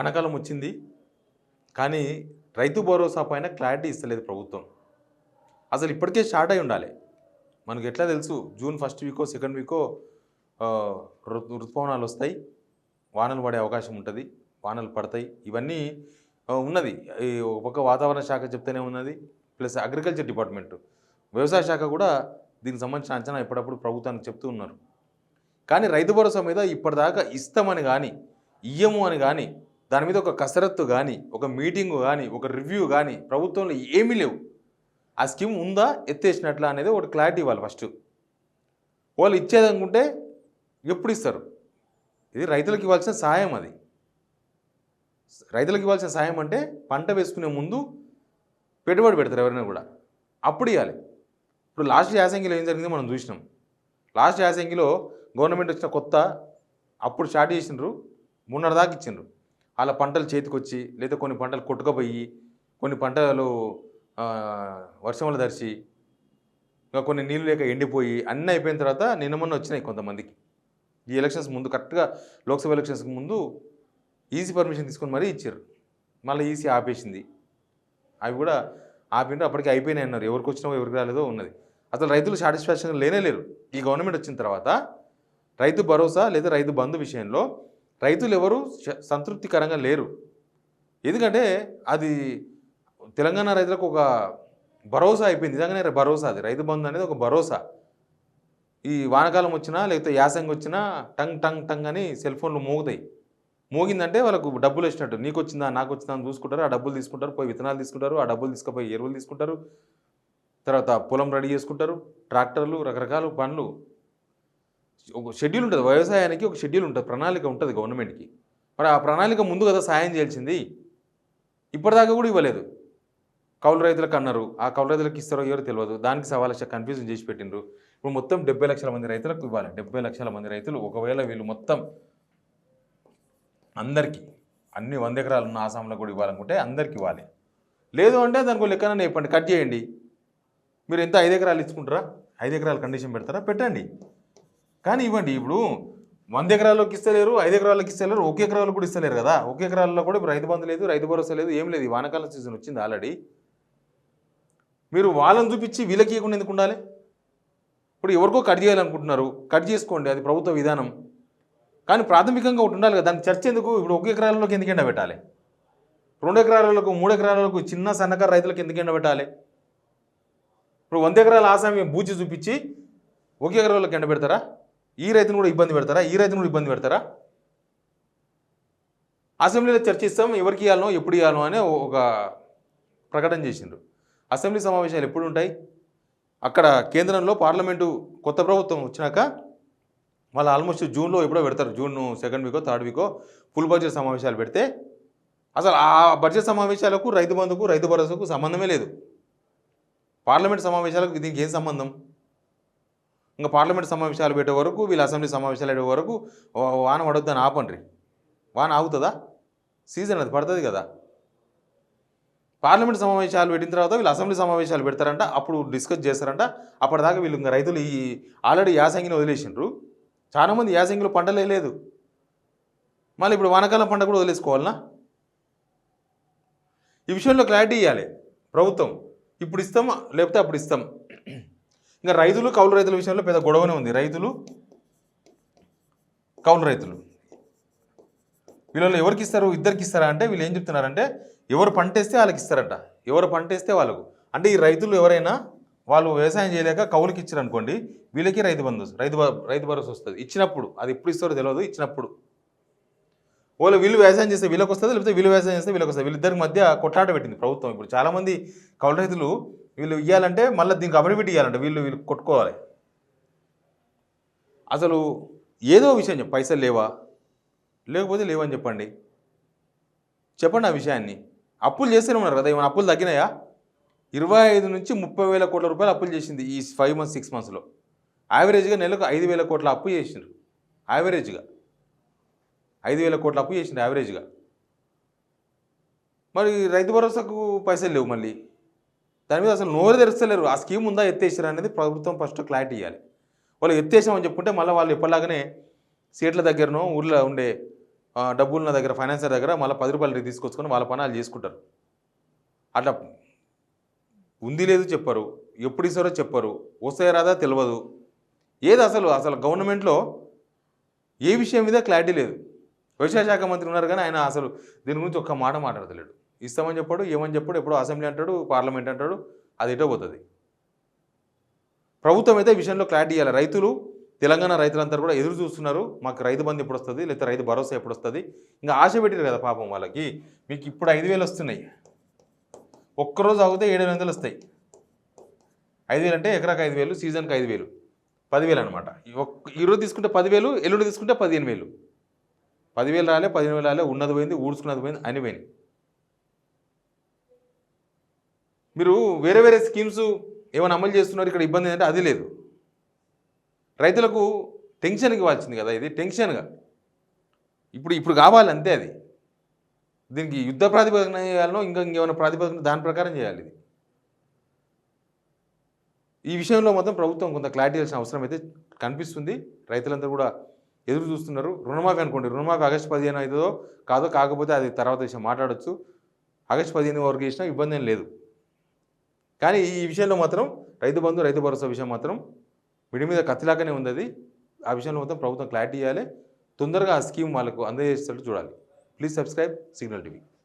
వానాకాలం వచ్చింది కానీ రైతు భరోసా పైన క్లారిటీ ఇస్తలేదు ప్రభుత్వం. అసలు ఇప్పటికే స్టార్ట్ అయి ఉండాలి. మనకు ఎట్లా తెలుసు, June first Vicco second Vicco ఋతుపవనాలు వస్తాయి, వానలు పడే అవకాశం ఉంటుంది, వానలు పడతాయి, ఇవన్నీ ఉన్నది. ఈ ఒక వాతావరణ శాఖ చెప్తూనే ఉన్నది, ప్లస్ అగ్రికల్చర్ డిపార్ట్మెంట్ వ్యవసాయ శాఖ కూడా దీనికి సంబంధించిన అంచనా ఎప్పుడప్పుడు ప్రభుత్వానికి చెప్తూ ఉన్నారు. కానీ రైతు భరోసా మీద ఇప్పటిదాకా ఇస్తామని కానీ ఇయ్యము అని కానీ దాని మీద ఒక కసరత్తు కానీ ఒక మీటింగు కానీ ఒక రివ్యూ కానీ ప్రభుత్వంలో ఏమీ లేవు. ఆ స్కీమ్ ఉందా ఎత్తేసినట్లా అనేది ఒకటి క్లారిటీ ఇవ్వాలి. ఫస్ట్ వాళ్ళు ఇచ్చేదనుకుంటే ఎప్పుడు ఇస్తారు? ఇది రైతులకు ఇవ్వాల్సిన సహాయం. అది రైతులకు ఇవ్వాల్సిన సహాయం అంటే పంట వేసుకునే ముందు పెట్టుబడి పెడతారు ఎవరైనా కూడా, అప్పుడు ఇవ్వాలి. ఇప్పుడు లాస్ట్ యాసంగిలో ఏం జరిగిందో మనం చూసినాం. లాస్ట్ యాసంగిలో గవర్నమెంట్ వచ్చిన కొత్త అప్పుడు స్టార్ట్ చేసినారు, 3.5 దాకా ఇచ్చిండ్రు. అలా పంటలు చేతికొచ్చి లేదా కొన్ని పంటలు కొట్టుకుపోయి కొన్ని పంటలు వర్షం వల్ల తడిచి ఇంకా కొన్ని నీళ్ళు లేక ఎండిపోయి అన్నీ అయిపోయిన తర్వాత నిన్న మొన్న వచ్చినాయి కొంతమందికి. ఈ ఎలక్షన్స్ ముందు కరెక్ట్గా లోక్సభ ఎలక్షన్స్కి ముందు ఈసీ పర్మిషన్ తీసుకొని మరీ ఇచ్చారు. మళ్ళీ ఈసీ ఆపేసింది. అవి కూడా ఆపిండ్రు, అప్పటికి అయిపోయినాయి అన్నారు. ఎవరికి వచ్చినావో ఎవరికి రాలేదో ఉన్నది. అసలు రైతులు సాటిస్ఫాక్షన్ లేనేలేరు. ఈ గవర్నమెంట్ వచ్చిన తర్వాత రైతు భరోసా లేదా రైతు బంధు విషయంలో రైతులు ఎవరు సంతృప్తికరంగా లేరు. ఎందుకంటే అది తెలంగాణ రైతులకు ఒక భరోసా అయిపోయింది. నిజంగానే భరోసా, అది రైతు బంధు అనేది ఒక భరోసా. ఈ వానకాలం వచ్చినా లేకపోతే యాసంగి వచ్చినా టంగ్ టంగ్ టంగ్ అని సెల్ ఫోన్లు మోగుతాయి. మోగిందంటే వాళ్ళకు డబ్బులు వచ్చినట్టు, నీకు వచ్చిందా నాకు వచ్చిందా అని చూసుకుంటారు. ఆ డబ్బులు తీసుకుంటారు, పోయి విత్తనాలు తీసుకుంటారు, ఆ డబ్బులు తీసుకుపోయి ఎరువులు తీసుకుంటారు, తర్వాత పొలం రెడీ చేసుకుంటారు, ట్రాక్టర్లు, రకరకాల పనులు. ఒక షెడ్యూల్ ఉంటుంది వ్యవసాయానికి, ఒక షెడ్యూల్ ఉంటుంది, ప్రణాళిక ఉంటుంది గవర్నమెంట్కి. మరి ఆ ప్రణాళిక ముందు కదా సాయం చేయాల్సింది. ఇప్పటిదాకా కూడా ఇవ్వలేదు. కౌలు రైతులకు అన్నారు, ఆ కౌలు రైతులకు ఇస్తారో ఎవరో తెలియదు. దానికి 1.25 లక్ష కన్ఫ్యూజన్ చేసి పెట్టిండ్రు. ఇప్పుడు మొత్తం 70 లక్షల మంది రైతులకు ఇవ్వాలి. 70 లక్షల మంది రైతులు ఒకవేళ వీళ్ళు మొత్తం అందరికీ అన్ని 100 ఎకరాలు ఉన్న ఆసాంలో కూడా ఇవ్వాలనుకుంటే అందరికి ఇవ్వాలి. లేదు అంటే దానికి లెక్కన చెప్పండి, కట్ చేయండి. మీరు ఎంత 5 ఎకరాలు ఇచ్చుకుంటారా, 5 ఎకరాలు కండిషన్ పెడతారా, పెట్టండి, కానీ ఇవ్వండి. ఇప్పుడు 100 ఎకరాల్లోకి ఇస్తలేరు, 5 ఎకరాలకు ఇస్తలేరు, 1 ఎకరాలు కూడా ఇస్తలేరు కదా. 1 ఎకరాల్లో కూడా ఇప్పుడు రైతు బంధు లేదు, రైతు భరోసా లేదు, ఏం లేదు. వానాకాలం సీజన్ వచ్చింది ఆల్రెడీ. మీరు వాళ్ళని చూపించి వీళ్ళకి ఇవ్వకుండా ఎందుకు ఉండాలి? ఇప్పుడు ఎవరికో కట్ చేయాలనుకుంటున్నారు, కట్ చేసుకోండి, అది ప్రభుత్వ విధానం. కానీ ప్రాథమికంగా ఒకటి ఉండాలి కదా, దానికి చర్చ ఎందుకు? ఇప్పుడు 1 ఎకరాలలోకి ఎందుకు ఎండబెట్టాలి? 2 ఎకరాలకు 3 ఎకరాలకు చిన్న సన్నకారు రైతులకు ఎందుకు ఎండబెట్టాలి? ఇప్పుడు 100 ఎకరాల ఆసామి బూచి చూపించి 1 ఎకరాలకు ఎండబెడతారా? ఈ రైతును కూడా ఇబ్బంది పెడతారా? ఈ రైతును కూడా ఇబ్బంది పెడతారా? అసెంబ్లీలో చర్చిస్తాం, ఎవరికి ఇవ్వాలనో ఎప్పుడు ఇవ్వాలనో అనే ఒక ప్రకటన చేసిండ్రు. అసెంబ్లీ సమావేశాలు ఎప్పుడు ఉంటాయి? అక్కడ కేంద్రంలో పార్లమెంటు కొత్త ప్రభుత్వం వచ్చినాక వాళ్ళు ఆల్మోస్ట్ జూన్లో ఎప్పుడో పెడతారు. June 2nd Vicco 3rd Vicco full budget సమావేశాలు పెడితే అసలు ఆ బడ్జెట్ సమావేశాలకు రైతు బంధుకు రైతు భరోసాకు సంబంధమే లేదు. పార్లమెంట్ సమావేశాలకు దీనికి ఏం సంబంధం? ఇంకా పార్లమెంట్ సమావేశాలు పెట్టే వరకు, వీళ్ళు అసెంబ్లీ సమావేశాలు పెట్టే వరకు వాన పడొద్దని ఆపండి. వాన ఆగుతుందా? సీజన్ అది పడుతుంది కదా. పార్లమెంట్ సమావేశాలు పెట్టిన తర్వాత వీళ్ళు అసెంబ్లీ సమావేశాలు పెడతారంట, అప్పుడు డిస్కస్ చేస్తారంట. అప్పటిదాకా వీళ్ళు ఇంకా రైతులు ఈ ఆల్రెడీ యాసంగిని వదిలేసిండ్రు. చాలామంది యాసంగిలో పంటలే లేదు, మళ్ళీ ఇప్పుడు వానాకాలం పంట కూడా వదిలేసుకోవాలనా? ఈ విషయంలో క్లారిటీ ఇవ్వాలి ప్రభుత్వం. ఇప్పుడు ఇస్తాం లేకపోతే అప్పుడు ఇస్తాం. ఇంకా రైతులు కౌలు రైతుల విషయంలో పెద్ద గొడవనే ఉంది. రైతులు కౌలు రైతులు వీళ్ళలో ఎవరికి ఇస్తారు? ఇద్దరికి ఇస్తారా అంటే వీళ్ళు ఏం చెప్తున్నారంటే ఎవరు పంట వేస్తే వాళ్ళకి ఇస్తారంట, ఎవరు పంట వేస్తే వాళ్ళకు. అంటే ఈ రైతులు ఎవరైనా వాళ్ళు వ్యవసాయం చేయలేక కౌలుకి ఇచ్చారు అనుకోండి, వీళ్ళకి రైతు బంధు రైతు భరోసా వస్తుంది. ఇచ్చినప్పుడు అది ఎప్పుడు ఇస్తారో తెలియదు. ఇచ్చినప్పుడు వీళ్ళు వ్యవసాయం చేస్తే వీళ్ళకి వస్తుంది, లేకపోతే వీళ్ళు వ్యవసాయం చేస్తే వీళ్ళకి వస్తుంది. వీళ్ళిద్దరికి మధ్య కొట్లాట పెట్టింది ప్రభుత్వం. ఇప్పుడు చాలామంది కౌలు రైతులు వీళ్ళు ఇవ్వాలంటే మళ్ళీ దీనికి అఫిడవిట్ ఇవ్వాలంటే వీళ్ళు కొట్టుకోవాలి. అసలు ఏదో విషయం పైసలు లేవా, లేకపోతే లేవని చెప్పండి ఆ విషయాన్ని. అప్పులు చేస్తూనే ఉన్నారు కదా, ఏమైనా అప్పులు తగ్గినాయా? 25 నుంచి 30 వేల కోట్ల రూపాయలు అప్పులు చేసింది ఈ 5 months 6 monthsలో. యావరేజ్గా నెలకు 5,000 కోట్ల అప్పు చేసిండ్రు. యావరేజ్గా 5,000 కోట్ల అప్పు చేసిండ్రు యావరేజ్గా. మరి రైతు భరోసాకు పైసలు లేవు. మళ్ళీ దాని మీద అసలు నోరు తెరుస్తలేరు. ఆ స్కీమ్ ఉందా ఎత్తేసారు అనేది ప్రభుత్వం ఫస్ట్ క్లారిటీ ఇవ్వాలి. వాళ్ళు ఎత్తేసామని చెప్పుకుంటే మళ్ళీ వాళ్ళు ఎప్పటిలాగానే సీట్ల దగ్గరనో ఊర్లో ఉండే డబ్బులు నా దగ్గర ఫైనాన్సర్ దగ్గర మళ్ళీ 10 రూపాయలు తీసుకొచ్చుకొని వాళ్ళ పని వాళ్ళు చేసుకుంటారు. అట్లా ఉంది లేదు చెప్పరు, ఎప్పుడు ఇస్తారో చెప్పరు, వస్తాయో రాదా తెలియదు. ఏది అసలు అసలు గవర్నమెంట్లో ఏ విషయం మీద క్లారిటీ లేదు. వ్యవసాయ శాఖ మంత్రి ఉన్నారు కానీ ఆయన అసలు దీని గురించి ఒక్క మాట మాట్లాడతలేడు. ఇస్తామని చెప్పాడు, ఏమని చెప్పాడు, ఎప్పుడో అసెంబ్లీ అంటాడు, పార్లమెంట్ అంటాడు, అది ఎటో పోతుంది. ప్రభుత్వం అయితే ఈ విషయంలో క్లారిటీ ఇవ్వాలి. రైతులు, తెలంగాణ రైతులంతా కూడా ఎదురు చూస్తున్నారు, మాకు రైతు బంధు ఎప్పుడు వస్తుంది, లేకపోతే రైతు భరోసా ఎప్పుడు వస్తుంది. ఇంకా ఆశ పెట్టారు కదా పాపం వాళ్ళకి. మీకు ఇప్పుడు 5,000 వస్తున్నాయి, ఒక్కరోజు ఆగితే 7,800 వస్తాయి. 5,000 అంటే ఎకరాకి 5,000, సీజన్కి 5,000, 10,000 అనమాట. ఈరోజు తీసుకుంటే 10,000, ఎల్లుండి తీసుకుంటే 15,000. 10,000 రాలే, 15,000 రాలే, ఉన్నది పోయింది, ఊడ్చుకున్నది పోయింది, అని పోయింది. మీరు వేరే వేరే స్కీమ్స్ ఏమైనా అమలు చేస్తున్నారు, ఇక్కడ ఇబ్బంది ఏంటంటే అది లేదు. రైతులకు టెన్షన్కి ఇవ్వాల్సింది కదా, ఇది టెన్షన్గా ఇప్పుడు కావాలి అంతే. అది దీనికి యుద్ధ ప్రాతిపదికన చేయాలనో ఇంకేమైనా ప్రాతిపదికన దాని ప్రకారం చేయాలి. ఇది ఈ విషయంలో మొత్తం ప్రభుత్వం కొంత క్లారిటీ ఇవ్వాల్సిన అవసరం అయితే కనిపిస్తుంది. రైతులందరూ కూడా ఎదురు చూస్తున్నారు. రుణమాఫీ అనుకోండి, రుణమాఫీ ఆగస్టు 15 అవుతుందో కాదో, కాకపోతే అది తర్వాత విషయం మాట్లాడచ్చు. ఆగస్టు 15 వరకు చేసినా ఇబ్బంది ఏం లేదు. కానీ ఈ విషయంలో మాత్రం రైతు బంధు, రైతు భరోసా విషయం మాత్రం వీడి మీద కత్తిలాగానే ఉంది. అది ఆ విషయంలో మొత్తం ప్రభుత్వం క్లారిటీ ఇవ్వాలి. తొందరగా ఆ స్కీమ్ వాళ్ళకు అందజేసేటట్టు చూడాలి. Please subscribe signal TV.